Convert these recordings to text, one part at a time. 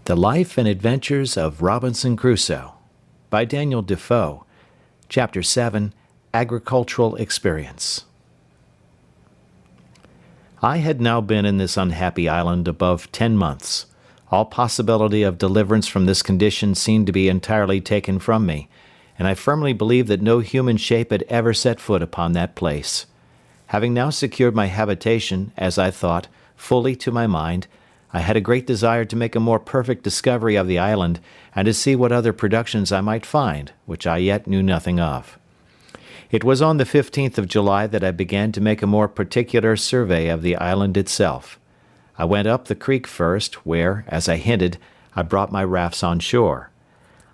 The Life and Adventures of Robinson Crusoe by Daniel Defoe. Chapter 7, Agricultural Experience. I had now been in this unhappy island above 10 months. All possibility of deliverance from this condition seemed to be entirely taken from me, and I firmly believed that no human shape had ever set foot upon that place. Having now secured my habitation, as I thought, fully to my mind, I had a great desire to make a more perfect discovery of the island, and to see what other productions I might find, which I yet knew nothing of. It was on the 15th of July that I began to make a more particular survey of the island itself. I went up the creek first, where, as I hinted, I brought my rafts on shore.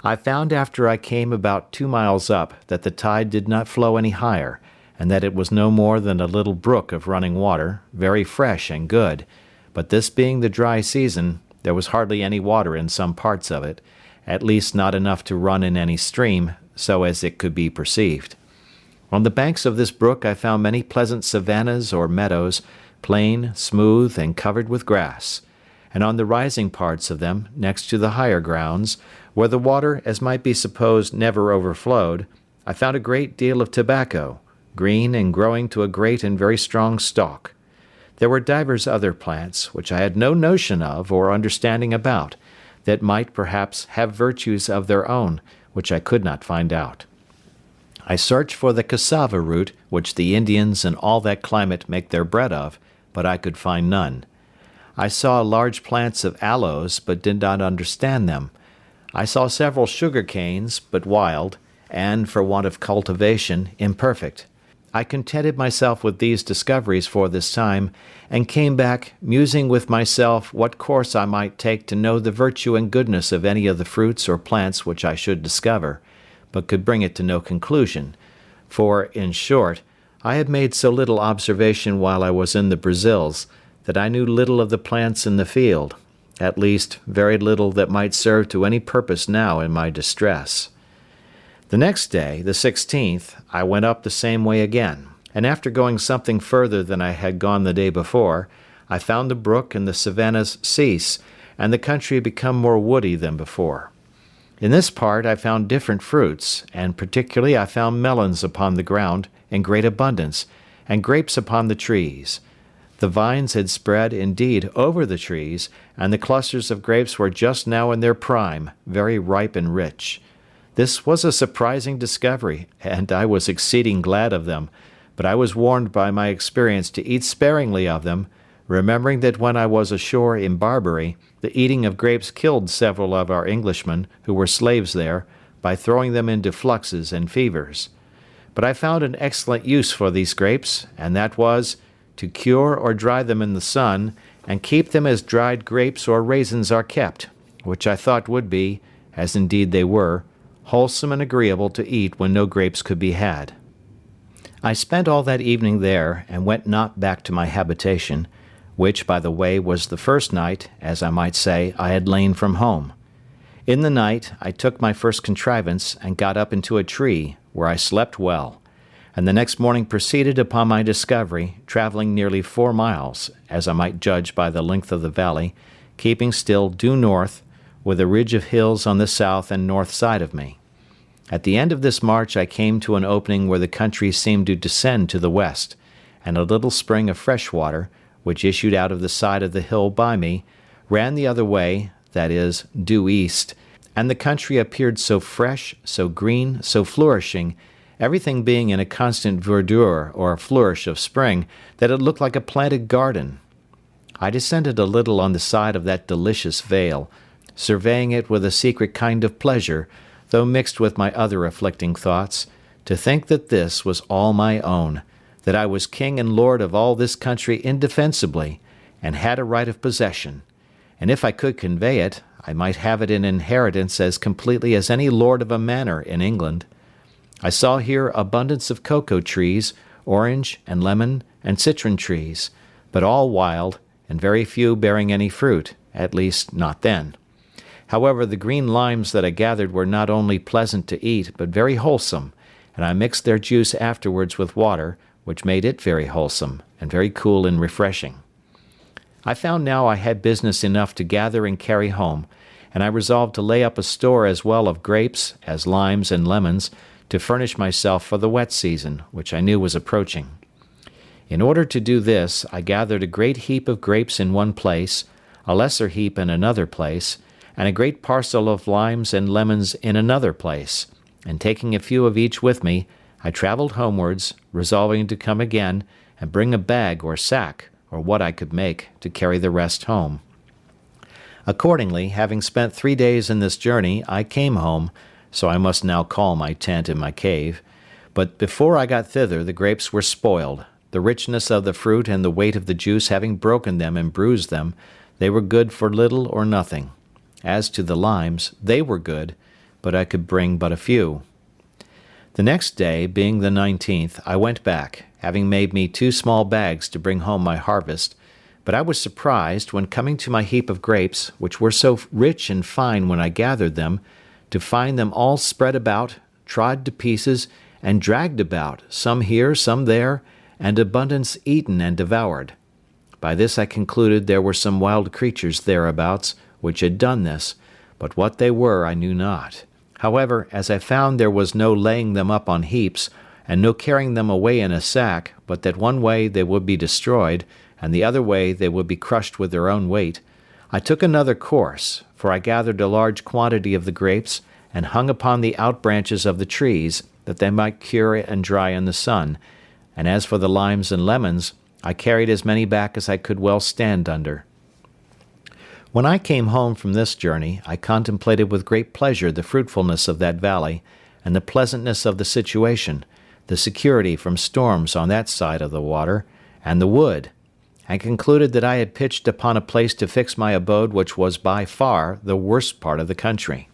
I found after I came about 2 miles up that the tide did not flow any higher, and that it was no more than a little brook of running water, very fresh and good. But this being the dry season, there was hardly any water in some parts of it, at least not enough to run in any stream, so as it could be perceived. On the banks of this brook I found many pleasant savannas or meadows, plain, smooth, and covered with grass, and on the rising parts of them, next to the higher grounds, where the water, as might be supposed, never overflowed, I found a great deal of tobacco, green and growing to a great and very strong stalk. There were divers other plants, which I had no notion of or understanding about, that might perhaps have virtues of their own, which I could not find out. I searched for the cassava root, which the Indians in all that climate make their bread of, but I could find none. I saw large plants of aloes, but did not understand them. I saw several sugar canes, but wild, and, for want of cultivation, imperfect. I contented myself with these discoveries for this time, and came back, musing with myself what course I might take to know the virtue and goodness of any of the fruits or plants which I should discover, but could bring it to no conclusion. For, in short, I had made so little observation while I was in the Brazils, that I knew little of the plants in the field, at least very little that might serve to any purpose now in my distress. The next day, the 16th, I went up the same way again, and after going something further than I had gone the day before, I found the brook and the savannas cease, and the country become more woody than before. In this part I found different fruits, and particularly I found melons upon the ground in great abundance, and grapes upon the trees. The vines had spread, indeed, over the trees, and the clusters of grapes were just now in their prime, very ripe and rich. This was a surprising discovery, and I was exceeding glad of them, but I was warned by my experience to eat sparingly of them, remembering that when I was ashore in Barbary, the eating of grapes killed several of our Englishmen, who were slaves there, by throwing them into fluxes and fevers. But I found an excellent use for these grapes, and that was, to cure or dry them in the sun, and keep them as dried grapes or raisins are kept, which I thought would be, as indeed they were, wholesome and agreeable to eat when no grapes could be had. I spent all that evening there, and went not back to my habitation, which, by the way, was the first night, as I might say, I had lain from home. In the night I took my first contrivance, and got up into a tree, where I slept well, and the next morning proceeded upon my discovery, travelling nearly 4 miles, as I might judge by the length of the valley, keeping still due north, with a ridge of hills on the south and north side of me. At the end of this march I came to an opening where the country seemed to descend to the west, and a little spring of fresh water, which issued out of the side of the hill by me, ran the other way, that is, due east, and the country appeared so fresh, so green, so flourishing, everything being in a constant verdure or flourish of spring, that it looked like a planted garden. I descended a little on the side of that delicious vale, surveying it with a secret kind of pleasure, though mixed with my other afflicting thoughts, to think that this was all my own, that I was king and lord of all this country indefensibly, and had a right of possession, and if I could convey it, I might have it in inheritance as completely as any lord of a manor in England. I saw here abundance of cocoa trees, orange and lemon and citron trees, but all wild, and very few bearing any fruit, at least not then. However, the green limes that I gathered were not only pleasant to eat, but very wholesome, and I mixed their juice afterwards with water, which made it very wholesome, and very cool and refreshing. I found now I had business enough to gather and carry home, and I resolved to lay up a store as well of grapes as limes and lemons to furnish myself for the wet season, which I knew was approaching. In order to do this, I gathered a great heap of grapes in one place, a lesser heap in another place, and a great parcel of limes and lemons in another place, and taking a few of each with me, I travelled homewards, resolving to come again and bring a bag or sack, or what I could make, to carry the rest home. Accordingly, having spent 3 days in this journey, I came home, so I must now call my tent and my cave. But before I got thither the grapes were spoiled, the richness of the fruit and the weight of the juice having broken them and bruised them. They were good for little or nothing. As to the limes, they were good, but I could bring but a few. The next day, being the 19th, I went back, having made me 2 small bags to bring home my harvest, but I was surprised, when coming to my heap of grapes, which were so rich and fine when I gathered them, to find them all spread about, trod to pieces, and dragged about, some here, some there, and abundance eaten and devoured. By this I concluded there were some wild creatures thereabouts, which had done this, but what they were I knew not. However, as I found there was no laying them up on heaps, and no carrying them away in a sack, but that one way they would be destroyed, and the other way they would be crushed with their own weight, I took another course, for I gathered a large quantity of the grapes, and hung upon the outbranches of the trees, that they might cure and dry in the sun, and as for the limes and lemons, I carried as many back as I could well stand under. When I came home from this journey, I contemplated with great pleasure the fruitfulness of that valley, and the pleasantness of the situation, the security from storms on that side of the water, and the wood, and concluded that I had pitched upon a place to fix my abode which was by far the worst part of the country.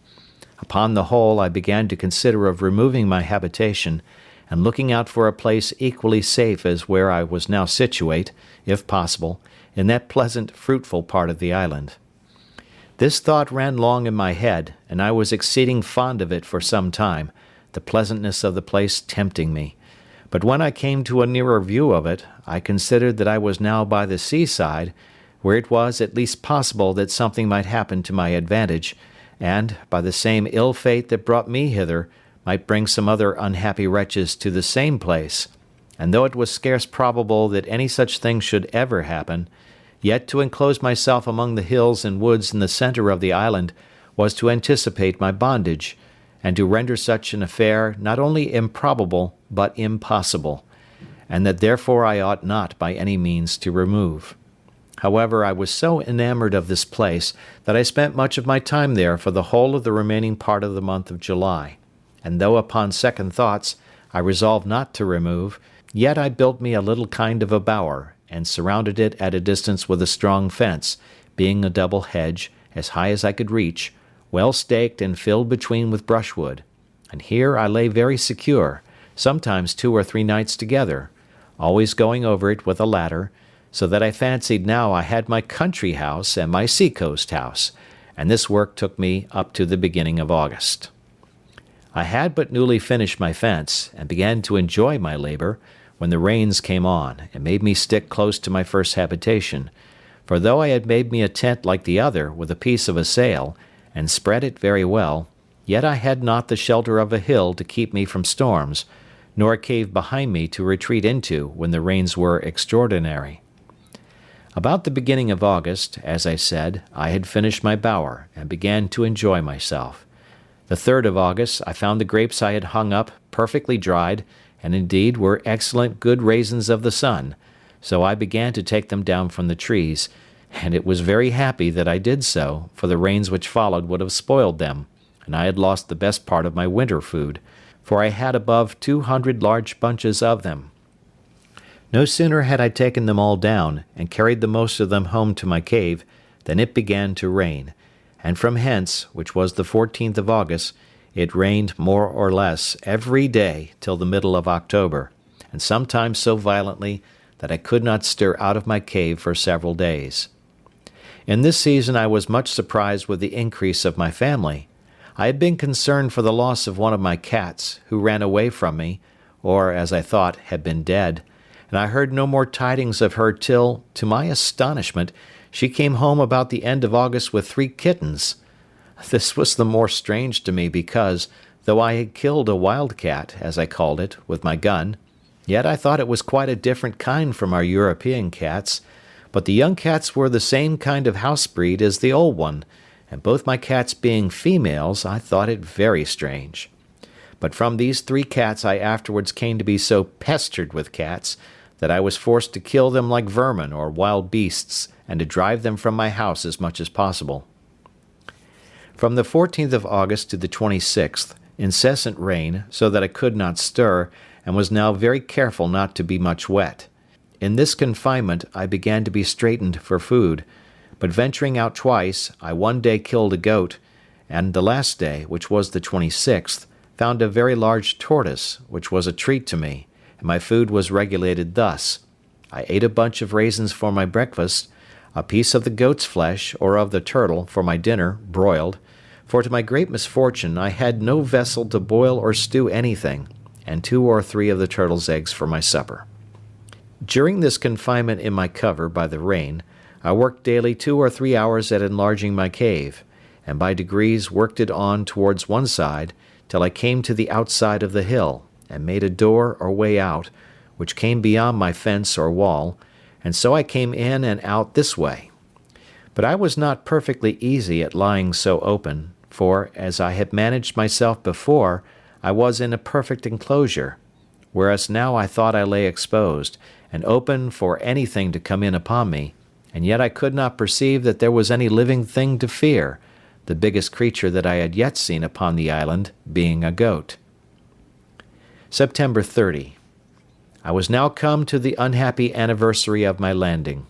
Upon the whole, I began to consider of removing my habitation, and looking out for a place equally safe as where I was now situate, if possible, in that pleasant, fruitful part of the island. This thought ran long in my head, and I was exceeding fond of it for some time, the pleasantness of the place tempting me. But when I came to a nearer view of it, I considered that I was now by the seaside, where it was at least possible that something might happen to my advantage, and, by the same ill fate that brought me hither, might bring some other unhappy wretches to the same place, and though it was scarce probable that any such thing should ever happen, yet to enclose myself among the hills and woods in the centre of the island was to anticipate my bondage, and to render such an affair not only improbable but impossible, and that therefore I ought not by any means to remove. However, I was so enamoured of this place that I spent much of my time there for the whole of the remaining part of the month of July, and though upon second thoughts I resolved not to remove, yet I built me a little kind of a bower, and surrounded it at a distance with a strong fence, being a double hedge, as high as I could reach, well staked and filled between with brushwood, and here I lay very secure, sometimes 2 or 3 nights together, always going over it with a ladder, so that I fancied now I had my country house and my sea-coast house, and this work took me up to the beginning of August. I had but newly finished my fence, and began to enjoy my labour, when the rains came on, and made me stick close to my first habitation, for though I had made me a tent like the other, with a piece of a sail, and spread it very well, yet I had not the shelter of a hill to keep me from storms, nor a cave behind me to retreat into when the rains were extraordinary. About the beginning of August, as I said, I had finished my bower, and began to enjoy myself. The 3rd of August I found the grapes I had hung up perfectly dried, and indeed were excellent good raisins of the sun, so I began to take them down from the trees, and it was very happy that I did so, for the rains which followed would have spoiled them, and I had lost the best part of my winter food, for I had above 200 large bunches of them. No sooner had I taken them all down, and carried the most of them home to my cave, than it began to rain, and from hence, which was the 14th of August, it rained more or less every day till the middle of October, and sometimes so violently that I could not stir out of my cave for several days. In this season I was much surprised with the increase of my family. I had been concerned for the loss of one of my cats, who ran away from me, or, as I thought, had been dead, and I heard no more tidings of her till, to my astonishment, she came home about the end of August with 3 kittens. This was the more strange to me because, though I had killed a wildcat, as I called it, with my gun, yet I thought it was quite a different kind from our European cats, but the young cats were the same kind of house breed as the old one, and both my cats being females, I thought it very strange. But from these 3 cats I afterwards came to be so pestered with cats that I was forced to kill them like vermin or wild beasts and to drive them from my house as much as possible. From the 14th of August to the 26th, incessant rain, so that I could not stir, and was now very careful not to be much wet. In this confinement I began to be straitened for food, but venturing out twice, I one day killed a goat, and the last day, which was the 26th, found a very large tortoise, which was a treat to me, and my food was regulated thus. I ate a bunch of raisins for my breakfast, a piece of the goat's flesh, or of the turtle, for my dinner, broiled, for to my great misfortune I had no vessel to boil or stew anything, and 2 or 3 of the turtle's eggs for my supper. During this confinement in my cover by the rain, I worked daily 2 or 3 hours at enlarging my cave, and by degrees worked it on towards one side, till I came to the outside of the hill, and made a door or way out, which came beyond my fence or wall, and so I came in and out this way. But I was not perfectly easy at lying so open, for, as I had managed myself before, I was in a perfect enclosure, whereas now I thought I lay exposed, and open for anything to come in upon me, and yet I could not perceive that there was any living thing to fear, the biggest creature that I had yet seen upon the island being a goat. September 30. I was now come to the unhappy anniversary of my landing.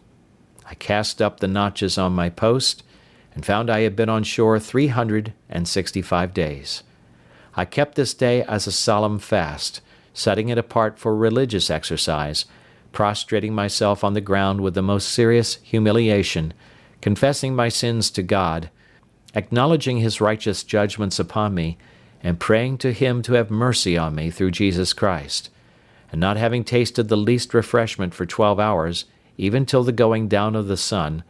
I cast up the notches on my post, and found I had been on shore 365 days. I kept this day as a solemn fast, setting it apart for religious exercise, prostrating myself on the ground with the most serious humiliation, confessing my sins to God, acknowledging his righteous judgments upon me, and praying to him to have mercy on me through Jesus Christ. And not having tasted the least refreshment for 12 hours, even till the going down of the sun,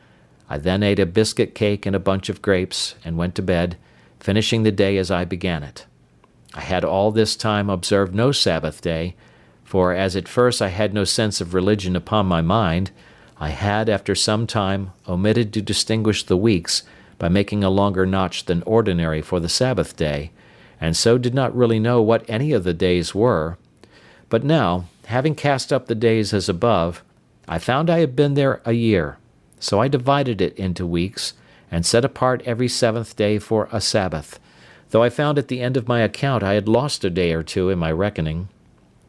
I then ate a biscuit cake and a bunch of grapes, and went to bed, finishing the day as I began it. I had all this time observed no Sabbath day, for as at first I had no sense of religion upon my mind, I had, after some time, omitted to distinguish the weeks by making a longer notch than ordinary for the Sabbath day, and so did not really know what any of the days were. But now, having cast up the days as above, I found I had been there a year, so I divided it into weeks, and set apart every 7th day for a Sabbath, though I found at the end of my account I had lost a day or 2 in my reckoning.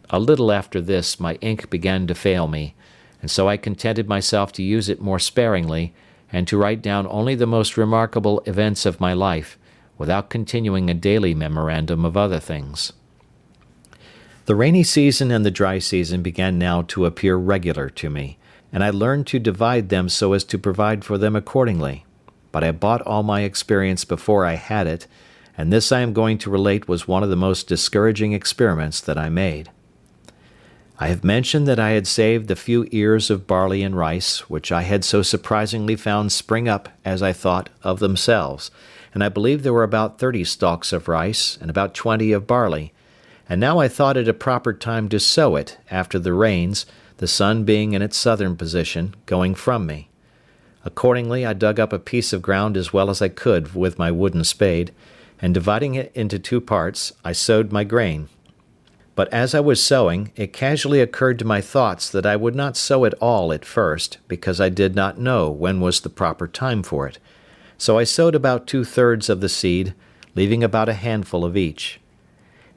A little after this my ink began to fail me, and so I contented myself to use it more sparingly, and to write down only the most remarkable events of my life, without continuing a daily memorandum of other things. The rainy season and the dry season began now to appear regular to me, and I learned to divide them so as to provide for them accordingly. But I bought all my experience before I had it, and this I am going to relate was one of the most discouraging experiments that I made. I have mentioned that I had saved a few ears of barley and rice, which I had so surprisingly found spring up, as I thought, of themselves, and I believe there were about 30 stalks of rice, and about 20 of barley, and now I thought it a proper time to sow it after the rains, the sun being in its southern position, going from me. Accordingly I dug up a piece of ground as well as I could with my wooden spade, and dividing it into 2 parts, I sowed my grain. But as I was sowing, it casually occurred to my thoughts that I would not sow it all at first, because I did not know when was the proper time for it. So I sowed about 2/3 of the seed, leaving about a handful of each.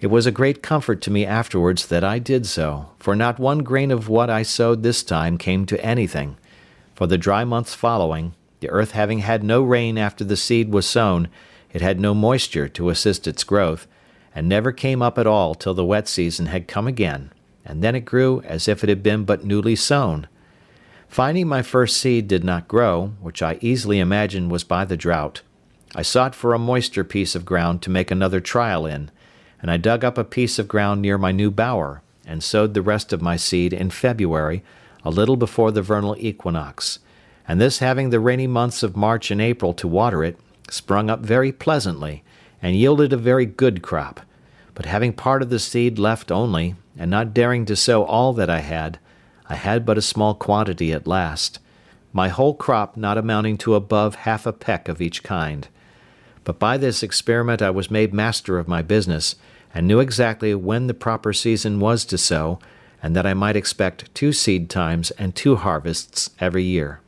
It was a great comfort to me afterwards that I did so, for not one grain of what I sowed this time came to anything. For the dry months following, the earth having had no rain after the seed was sown, it had no moisture to assist its growth, and never came up at all till the wet season had come again, and then it grew as if it had been but newly sown. Finding my first seed did not grow, which I easily imagined was by the drought, I sought for a moister piece of ground to make another trial in, and I dug up a piece of ground near my new bower, and sowed the rest of my seed in February, a little before the vernal equinox, and this having the rainy months of March and April to water it, sprung up very pleasantly, and yielded a very good crop. But having part of the seed left only, and not daring to sow all that I had but a small quantity at last, my whole crop not amounting to above half a peck of each kind. But by this experiment I was made master of my business, and knew exactly when the proper season was to sow, and that I might expect 2 seed times and 2 harvests every year.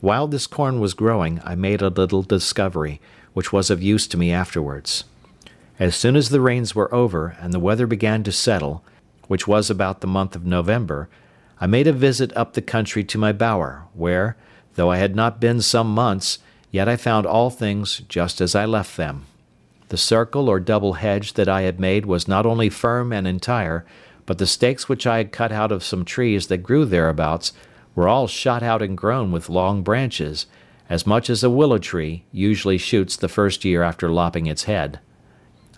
While this corn was growing, I made a little discovery, which was of use to me afterwards. As soon as the rains were over, and the weather began to settle, which was about the month of November, I made a visit up the country to my bower, where, though I had not been some months, yet I found all things just as I left them. The circle or double hedge that I had made was not only firm and entire, but the stakes which I had cut out of some trees that grew thereabouts were all shot out and grown with long branches, as much as a willow tree usually shoots the first year after lopping its head.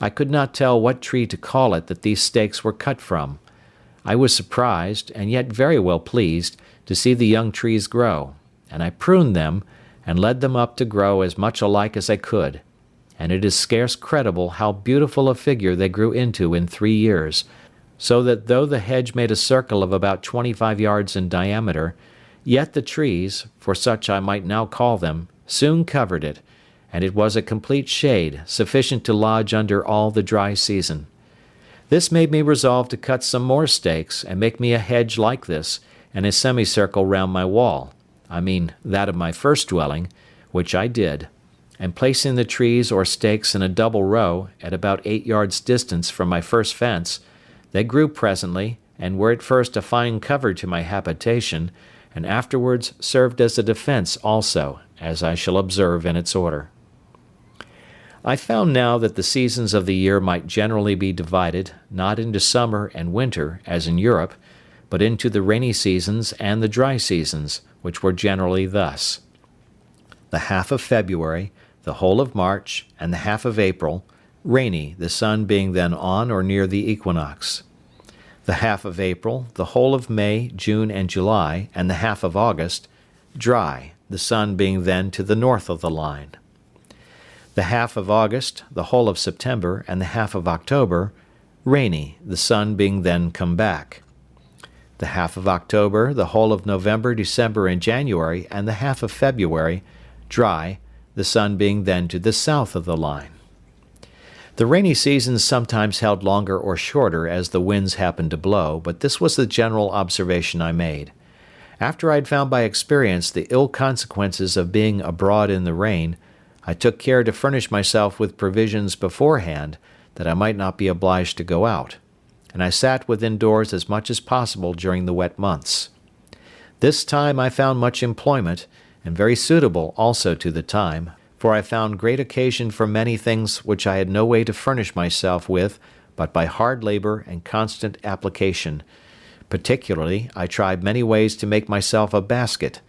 I could not tell what tree to call it that these stakes were cut from. I was surprised, and yet very well pleased, to see the young trees grow, and I pruned them, and led them up to grow as much alike as I could, and it is scarce credible how beautiful a figure they grew into in 3 years, so that though the hedge made a circle of about 25 yards in diameter, yet the trees, for such I might now call them, soon covered it, and it was a complete shade, sufficient to lodge under all the dry season. This made me resolve to cut some more stakes, and make me a hedge like this, and a semicircle round my wall, I mean that of my first dwelling, which I did, and placing the trees or stakes in a double row, at about 8 yards distance from my first fence, they grew presently, and were at first a fine cover to my habitation, and afterwards served as a defence also, as I shall observe in its order. I found now that the seasons of the year might generally be divided, not into summer and winter, as in Europe, but into the rainy seasons and the dry seasons, which were generally thus: the half of February, the whole of March, and the half of April, rainy, the sun being then on or near the equinox; the half of April, the whole of May, June, and July, and the half of August, dry, the sun being then to the north of the line; the half of August, the whole of September, and the half of October, rainy, the sun being then come back; the half of October, the whole of November, December, and January, and the half of February, dry, the sun being then to the south of the line. The rainy seasons sometimes held longer or shorter as the winds happened to blow, but this was the general observation I made. After I had found by experience the ill consequences of being abroad in the rain, I took care to furnish myself with provisions beforehand, that I might not be obliged to go out, and I sat within doors as much as possible during the wet months. This time I found much employment, and very suitable also to the time, for I found great occasion for many things which I had no way to furnish myself with but by hard labour and constant application. Particularly, I tried many ways to make myself a basket,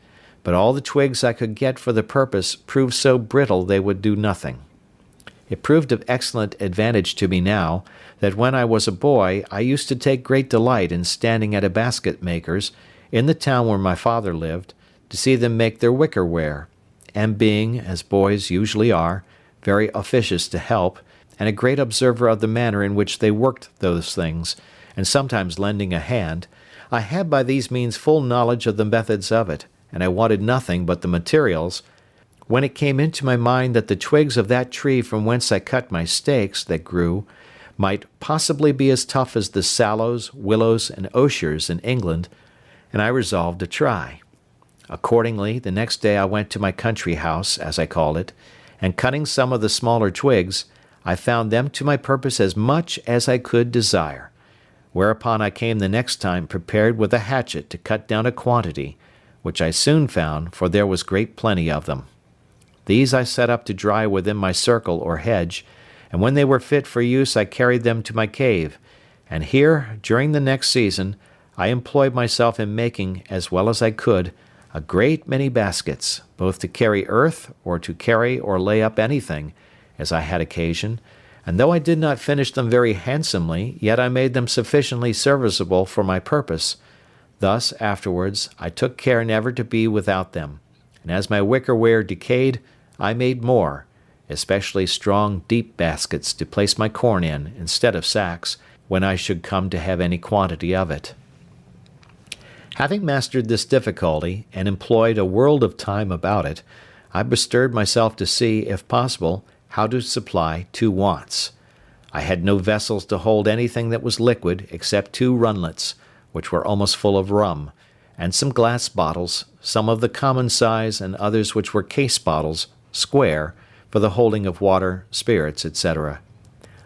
but all the twigs I could get for the purpose proved so brittle they would do nothing. It proved of excellent advantage to me now, that when I was a boy I used to take great delight in standing at a basket maker's, in the town where my father lived, to see them make their wicker ware, and being, as boys usually are, very officious to help, and a great observer of the manner in which they worked those things, and sometimes lending a hand, I had by these means full knowledge of the methods of it, and I wanted nothing but the materials, when it came into my mind that the twigs of that tree from whence I cut my stakes that grew might possibly be as tough as the sallows, willows, and osiers in England, and I resolved to try. Accordingly, the next day I went to my country house, as I called it, and cutting some of the smaller twigs, I found them to my purpose as much as I could desire, whereupon I came the next time prepared with a hatchet to cut down a quantity, which I soon found, for there was great plenty of them. These I set up to dry within my circle or hedge, and when they were fit for use I carried them to my cave, and here, during the next season, I employed myself in making, as well as I could, a great many baskets, both to carry earth, or to carry or lay up anything, as I had occasion, and though I did not finish them very handsomely, yet I made them sufficiently serviceable for my purpose. Thus, afterwards, I took care never to be without them, and as my wicker ware decayed, I made more, especially strong, deep baskets to place my corn in, instead of sacks, when I should come to have any quantity of it. Having mastered this difficulty, and employed a world of time about it, I bestirred myself to see, if possible, how to supply 2 wants. I had no vessels to hold anything that was liquid except 2 runlets, which were almost full of rum, and some glass bottles, some of the common size and others which were case bottles, square, for the holding of water, spirits, etc.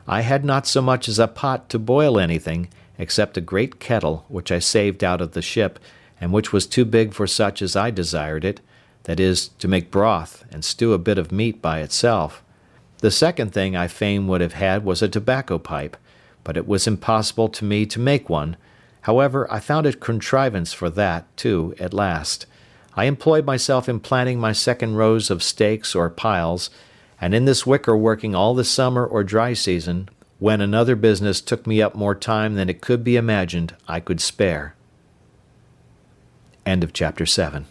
I had not so much as a pot to boil anything, except a great kettle which I saved out of the ship, and which was too big for such as I desired it, that is, to make broth, and stew a bit of meat by itself. The second thing I fain would have had was a tobacco pipe, but it was impossible to me to make one. However, I found a contrivance for that, too, at last. I employed myself in planting my second rows of stakes or piles, and in this wicker working all the summer or dry season, when another business took me up more time than it could be imagined I could spare. End of chapter 7.